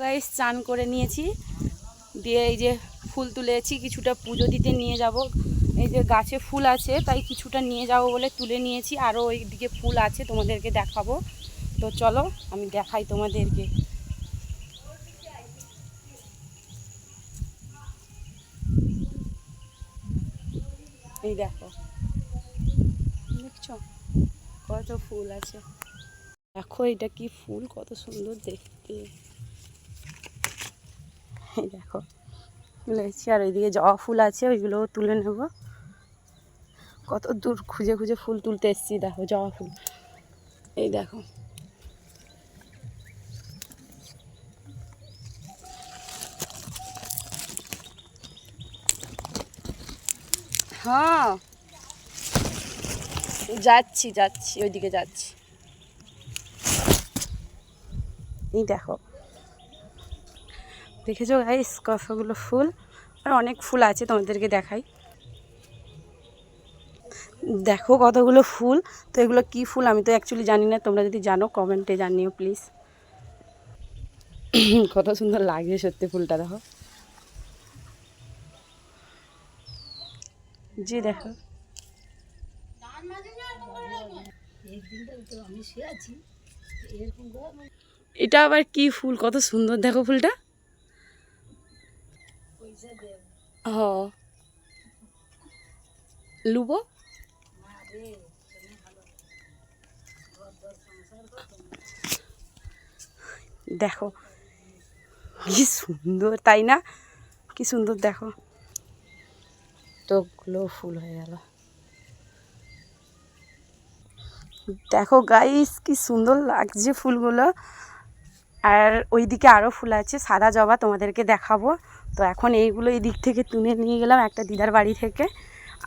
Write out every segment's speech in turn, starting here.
Guys চান করে নিয়েছি, দিয়ে এই যে ফুল তুলেছি, কিছুটা পুজো দিতে নিয়ে যাব। এই যে গাছে ফুল আছে তাই কিছুটা নিয়ে যাব বলে তুলে নিয়েছি, আরও ওই দিকে ফুল আছে তোমাদেরকে দেখাবো। তো চলো আমি দেখাই তোমাদেরকে। এই দেখো, দেখছো কত ফুল আছে। দেখো এটা কি ফুল, কত সুন্দর দেখতে। এই দেখো তুলেছি, আর ওইদিকে জবা ফুল আছে, ওইগুলোও তুলে নেব। কত দূর খুঁজে খুঁজে ফুল তুলতে এসেছি, দেখো জবা ফুল। এই দেখো হ্যাঁ যাচ্ছি যাচ্ছি ওইদিকে যাচ্ছি। এই দেখো, দেখেছো গাইস কতগুলো ফুল, আর অনেক ফুল আছে তোমাদেরকে দেখাই। দেখো কতগুলো ফুল। তো এগুলো কি ফুল আমি তো অ্যাকচুয়ালি জানি না, তোমরা যদি জানো কমেন্টে জানিও প্লিজ। কত সুন্দর লাগছে সত্যি ফুলটা, দেখো। জি দেখো, এটা আবার কি ফুল, কত সুন্দর দেখো ফুলটা। হ লুবো, দেখো কি সুন্দর তাই না, কি সুন্দর দেখো। তোগুলো ফুল হয়ে গেল, দেখো গাইস কি সুন্দর লাগছে ফুলগুলো। আর ওইদিকে আরও ফুল আছে সাদা জবা, তোমাদেরকে দেখাবো। তো এখন এইগুলো এই দিক থেকে তুলে নিয়ে গেলাম একটা দিদার বাড়ি থেকে,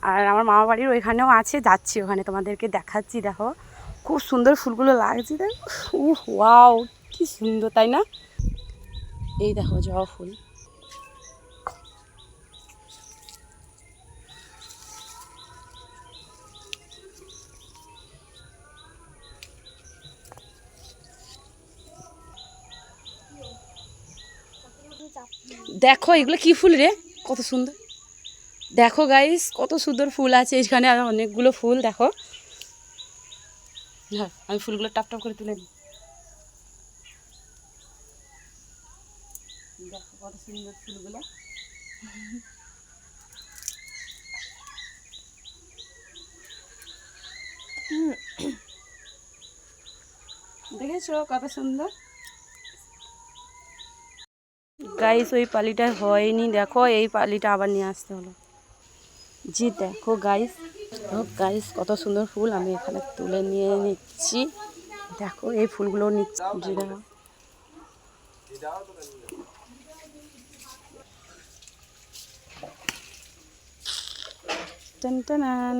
আর আমার মামা বাড়ির ওইখানেও আছে, যাচ্ছি ওখানে তোমাদেরকে দেখাচ্ছি। দেখো খুব সুন্দর ফুলগুলো লাগছে, দেখো ওয়াও কি সুন্দর তাই না। এই দেখো জবা ফুল, দেখো এগুলো কি ফুল রে, কত সুন্দর। দেখো গাইস কত সুন্দর ফুল আছে এখানে, আর অনেকগুলো ফুল দেখো। হ্যাঁ আমি ফুলগুলো টাপ টাপ করে তুলে নিই। দেখো কত সুন্দর ফুলগুলো। দেখেছো কত সুন্দর। গাইস ওই পালিটা হয়নি, দেখো এই পালিটা আবার নিয়ে আসতে হলো। জি দেখো গাইস, গাইস কত সুন্দর ফুল আমি এখানে তুলে নিয়ে নিচ্ছি। দেখো এই ফুলগুলো নিচ্ছি, জি দেখো টান।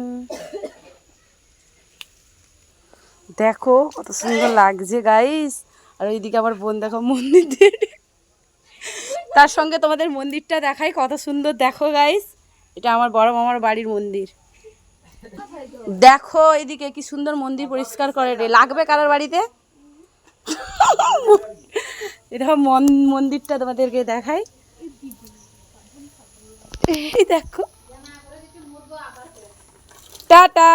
দেখো কত সুন্দর লাগছে গাইস। আর ওইদিকে আমার বোন দেখো মন্দির দিয়ে, তার সঙ্গে তোমাদের মন্দিরটা দেখাই কত সুন্দর। দেখো গাইস এটা আমার বড় মামার বাড়ির মন্দির। দেখো এইদিকে কি সুন্দর মন্দির পরিষ্কার করে রে, লাগবে কারোর বাড়িতে। এটা মন্দিরটা তোমাদেরকে দেখাই, এই দেখো। টাটা।